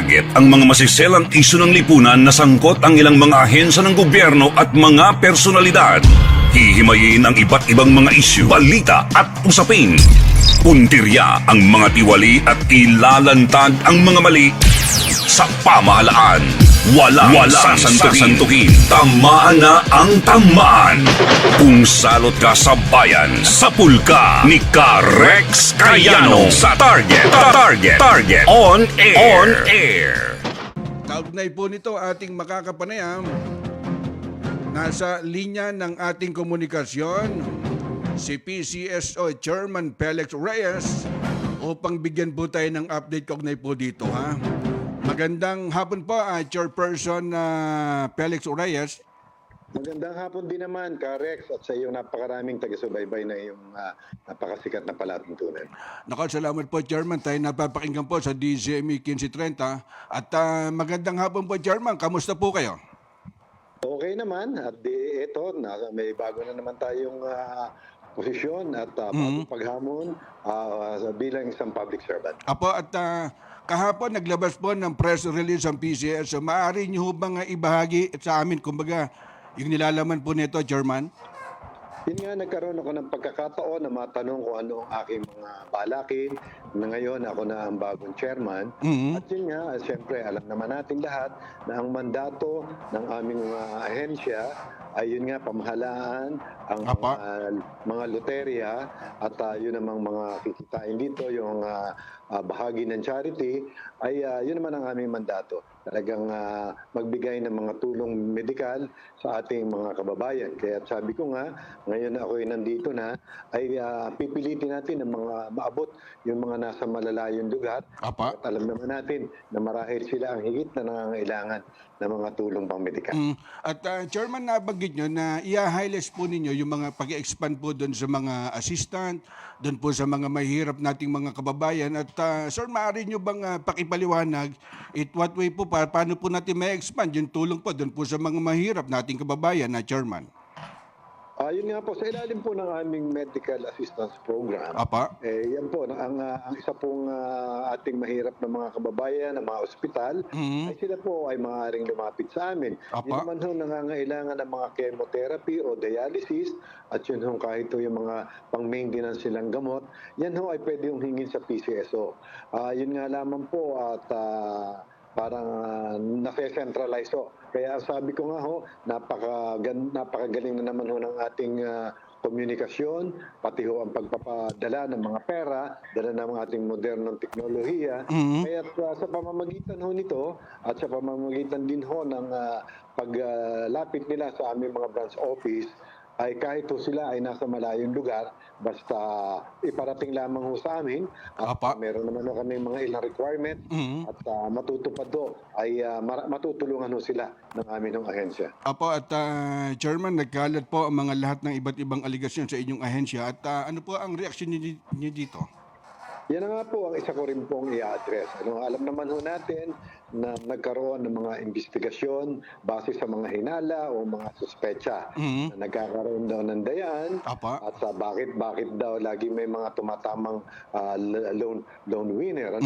Target ang mga masiselang isyu ng lipunan na sangkot ang ilang mga ahensya ng gobyerno at mga personalidad. Hihimayin ang iba't ibang mga isyu, balita at usapin. Puntirya ang mga tiwali at ilalantad ang mga mali sa pamahalaan. Walang sasantuhin. Tamaan na ang tamaan. Kung salot ka sa bayan, sapul ka ni Ka-Rex Cayano sa Target On Air. Kaugnay po nito ating makakapanayam. Nasa linya ng ating komunikasyon si PCSO Chairman Felix Reyes upang bigyan po tayo ng update kaugnay po dito, ha. Magandang hapon po, Chairperson Felix Reyes. Magandang hapon din naman, Ka-Rex, at sa iyong napakaraming taga-subaybay na iyong napakasikat na palatuntunan. Naku, salamat po, Chairman. Tayo napapakinggan po sa DZME 1530. At magandang hapon po, Chairman. Kamusta po kayo? Okay naman, at ito, may bago na naman tayong posisyon at paghamon bilang isang public servant. Apo, at kahapon naglabas po ng press release ang PCS. So, maaari niyo bang ibahagi sa amin, kumbaga, yung nilalaman po nito, Chairman? Yun nga, nagkaroon ako ng pagkakataon na matanong kung ano ang aking mga balakin na ngayon ako na ang bagong chairman. At yun nga, siyempre, alam naman natin lahat na ang mandato ng aming ahensya ay yun nga, pamahalaan ang mga loterya at yun namang mga kikitain dito, yung bahagi ng charity, ay yun naman ang aming mandato. Talagang magbigay ng mga tulong medikal sa ating mga kababayan. Kaya sabi ko nga, ngayon ako ay nandito na, ay pipilitin natin ng mga maabot yung mga nasa malalayong lugar. At alam naman natin na marahil sila ang higit na nangangailangan ng mga tulong pang-medikal. At Chairman, nabanggit nyo na i-highlight po ninyo yung mga pag-expand po doon sa mga assistant, doon po sa mga mahirap nating mga kababayan. At sir, maaari nyo bang pakipaliwanag what way po, paano po natin may-expand yung tulong po doon po sa mga mahirap nating kababayan na Chairman? Yun nga po, sa ilalim po ng aming medical assistance program, yan po, ang isa pong ating mahirap na mga kababayan, ng mga ospital, ay sila po ay maaaring lumapit sa amin. Yun naman ho nangangailangan ng mga chemotherapy o dialysis, at yun ho kahit ho yung mga pang-maintenance silang gamot, yan ho ay pwede yung hingin sa PCSO. Yun nga lamang po at parang nase-centralize ho. Kaya sabi ko nga ho, napakagaling na naman ho ng ating komunikasyon, pati ho ang pagpapadala ng mga pera, dala ng ating modernong teknolohiya. Kaya sa pamamagitan ho nito, at sa pamamagitan din ho ng paglapit nila sa aming mga branch office, ay kahit ho sila ay nasa malayong lugar, basta iparating lamang ho sa amin. At meron naman ho kami mga ilang requirement at matutupad ho, ay matutulungan ho sila ng aming ahensya. At Chairman, nagkalat po ang mga lahat ng iba't ibang aligasyon sa inyong ahensya. At ano po ang reaksyon niyo dito? Yan na nga po ang isa ko rin pong i-address. Alam naman ho natin na nagkaroon ng mga investigasyon base sa mga hinala o mga suspecha na nagkakaroon daw ng dayaan at bakit daw lagi may mga tumatamang loan winner.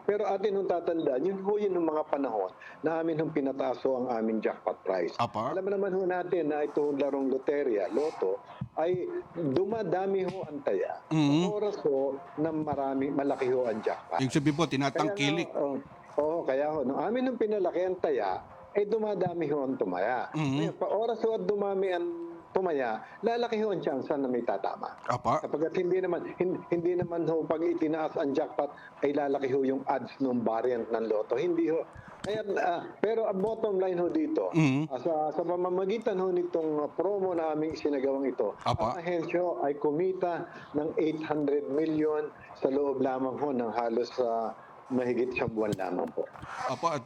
Pero atin hong tatandaan, yun yung mga panahon na amin hong pinataaso ang aming jackpot price. Alam naman ho natin na itong larong loterya, loto, ay dumadami ho ang taya. Oras ho na malaki ho ang jackpot. Ibig sabihin po, tinatangkilik. Kaya ho, nung amin nung pinalaki ang taya, ay dumadami ho ang tumaya. Ngayon, pa oras ho at dumami ang tumaya, lalaki ho ang tsansa na may tatama. Kapag hindi naman ho, pag itinaas ang jackpot, ay lalaki ho yung odds ng variant ng loto. Hindi ho. Kaya, pero ang bottom line ho dito, sa pamamagitan ho nitong promo na aming sinagawang ito, ang ahensya ay kumita ng 800 million sa loob lamang ho ng halos mahigit siyang buwan lamang po. At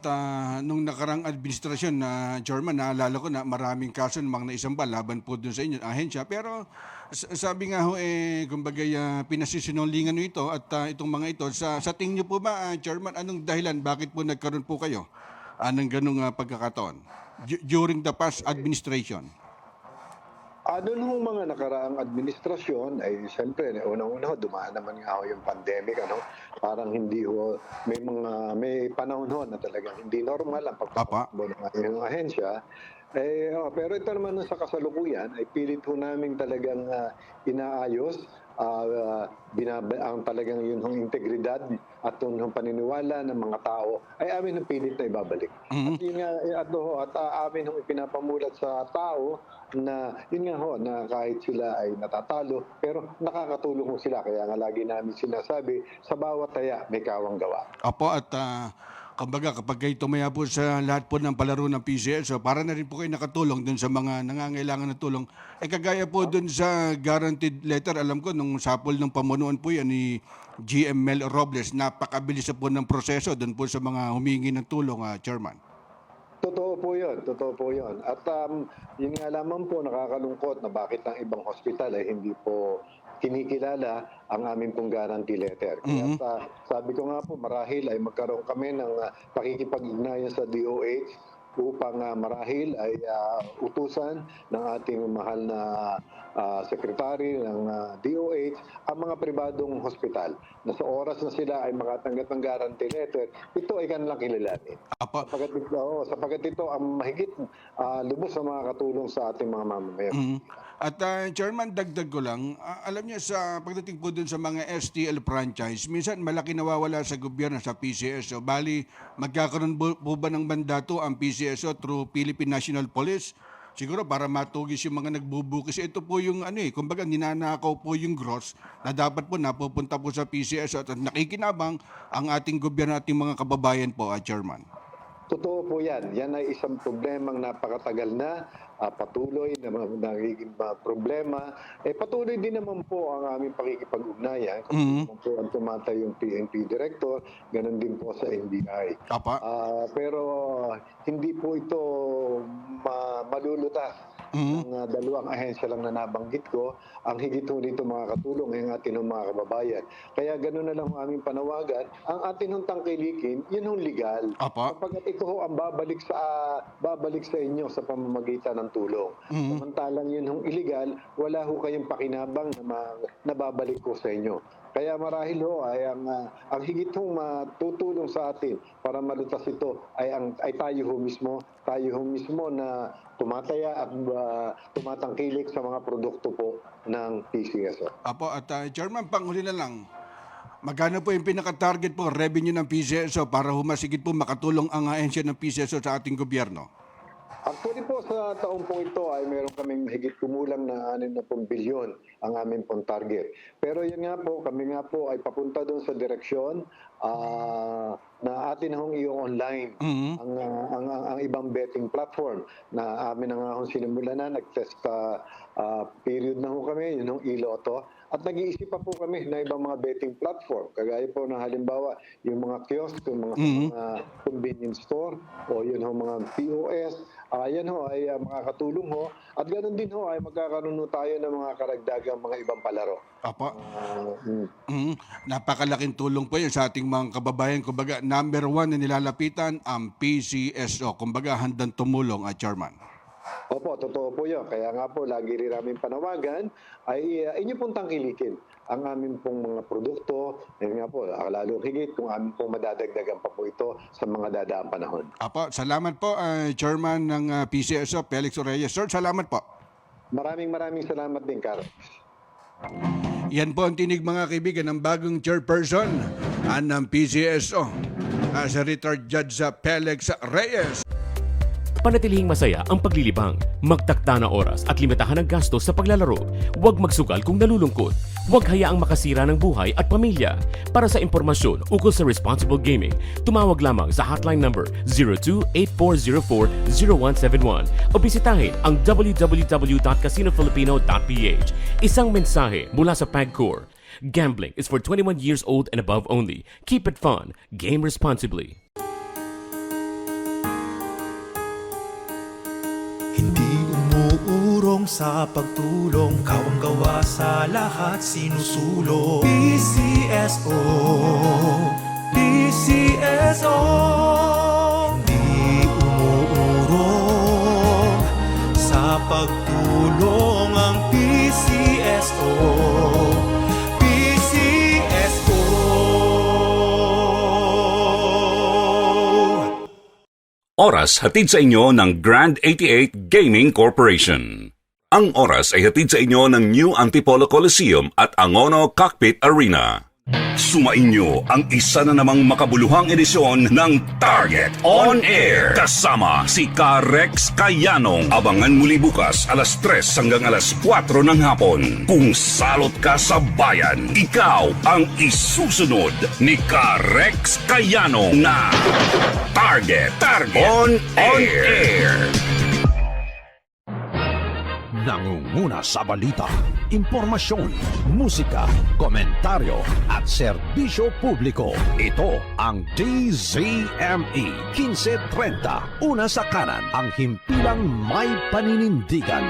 nung nakarang administrasyon na Chairman, naalala ko na maraming kaso ng mga naisamba laban po dun sa inyo, ahensya. Pero sabi nga ho, kumbaga pinasisinungalingan nyo ito at itong mga ito. Sa tingin nyo po ba, Chairman, anong dahilan? Bakit po nagkaroon po kayo ng ganung pagkakataon during the past administration? Noon hong mga nakaraang administrasyon ay siyempre unang-una dumaan naman nga ho yung pandemic, ano. Parang hindi ho may panahon ho na talagang hindi normal ang pagtatakbo ng ating ahensya. Pero ito naman sa kasalukuyan ay pilit ho namin talagang inaayos ang talagang yun hong integridad at yung paniniwala ng mga tao ay amin ang pilit na ibabalik. At yun nga, amin hong ipinapamulat sa tao na yun nga ho, na kahit sila ay natatalo, pero nakakatulong ho sila. Kaya nga lagi namin sinasabi, sa bawat taya may kawang gawa. Apo, at kumbaga kapag kayo tumaya po sa lahat po ng palaro ng PCSO, para na rin po kayo nakatulong dun sa mga nangangailangan ng tulong. Kagaya po dun sa guaranteed letter, alam ko, nung sapol ng pamunuan po yan ni GM Mel Robles, napakabilis na po ng proseso dun po sa mga humingi ng tulong, Chairman. Totoo po yun. At yun nga lamang po, nakakalungkot na bakit ang ibang hospital ay hindi po kinikilala ang aming pong guarantee letter. Kaya sabi ko nga po, marahil ay magkaroon kami ng pakikipag-ugnayan sa DOH upang marahil ay utusan ng ating mahal na sekretary ng DOH ang mga pribadong hospital na sa oras na sila ay makatanggap ng guarantee letter, ito ay kanilang kilalanin. Sapagkat ito ang mahigit lubos na makakatulong sa ating mga mamamayan. At Chairman, dagdag ko lang, alam niyo sa pagdating po dun sa mga STL franchise, minsan malaki nawawala sa gobyerno, sa PCSO. Bali, magkakaroon po ba ng mandato ang PCSO through Philippine National Police? Siguro para matugis yung mga nagbubukis. Ito po yung kumbaga ninanakaw po yung gross na dapat po napupunta po sa PCSO at nakikinabang ang ating gobyerno at ating mga kababayan po, Chairman. Totoo po yan. Yan ay isang problemang napakatagal na, patuloy na nagiging problema. Patuloy din naman po ang aming pakikipag-ugnayan. Kasi po ang tumatay yung PNP Director, ganun din po sa NBI. Pero hindi po ito malulutas ng dalawang ahensya lang na nabanggit ko. Ang higit ho nito mga katulong ay ang atin mga kababayan. Kaya gano'n na lang ang aming panawagan. Ang atin hong tangkilikin, yun hong legal. Kapag ito ho ang babalik sa inyo sa pamamagitan ng tulong. Samantalang yun hong illegal, wala ho kayong pakinabang na babalik ko sa inyo. Kaya marahil ho ay ang higit hong matutulong sa atin para malutas ito ay tayo ho mismo na tumataya at tumatangkilik sa mga produkto po ng PCSO. At Chairman, panghuli na lang, magkano po yung pinaka-target po revenue ng PCSO para humasigit po makatulong ang ahensya ng PCSO sa ating gobyerno? Actually po sa taong po ito ay meron kaming higit kumulang na 60 bilyon ang aming pong target. Pero yan nga po, kami nga po ay papunta doon sa direksyon na atin hong i-online ang ibang betting platform na amin na nga hong sinimulan na, nag-test period na ho kami, yun hong iLotto. At nag-iisip pa po kami na ibang mga betting platform. Kagaya po ng halimbawa, yung mga kiosk, yung mga convenience store, o yun ho mga POS, yan ho ay makakatulong ho. At ganoon din ho ay magkakaroon ho tayo ng mga karagdagang mga ibang palaro. Napakalaking tulong po yun sa ating mga kababayan. Kumbaga, number 1 na nilalapitan ang PCSO. Kumbaga, handang tumulong, Chairman. Opo, totoo po yun. Kaya nga po, lagi rin namin panawagan ay inyo pong tangkilikin ang aming pong mga produkto. Ngayon nga po, lalong higit kung aming pong madadagdagan pa po ito sa mga dadaang panahon. Salamat po, Chairman ng PCSO, Felix Reyes. Sir, salamat po. Maraming salamat din, Carl. Yan po ang tinig mga kaibigan ng bagong chairperson ng PCSO, sa retired Judge Felix Reyes. Panatilihing masaya ang paglilibang, magtakda na oras at limitahan ang gastos sa paglalaro. Huwag magsugal kung nalulungkot. Huwag hayaang makasira ng buhay at pamilya. Para sa impormasyon ukol sa responsible gaming, tumawag lamang sa hotline number 02-8404-0171 o bisitahin ang www.casinofilipino.ph. Isang mensahe mula sa PAGCOR. Gambling is for 21 years old and above only. Keep it fun. Game responsibly. Hindi umuurong sa pagtulong, kawang gawa sa lahat sinusulong. PCSO, PCSO. Hindi umuurong sa pagtulong Oras hatid sa inyo ng Grand 88 Gaming Corporation. Ang oras ay hatid sa inyo ng New Antipolo Coliseum at Angono Cockpit Arena. Sumainyo ang isa na namang makabuluhang edisyon ng Target On Air. Kasama si Ka-Rex Kayanong. Abangan muli bukas alas 3 hanggang alas 4 ng hapon. Kung salot ka sa bayan, ikaw ang isusunod ni Ka-Rex Kayanong na Target On Air. Nangunguna sa balita, impormasyon, musika, komentaryo at serbisyo publiko. Ito ang DZME 1530. Una sa kanan, ang himpilang may paninindigan.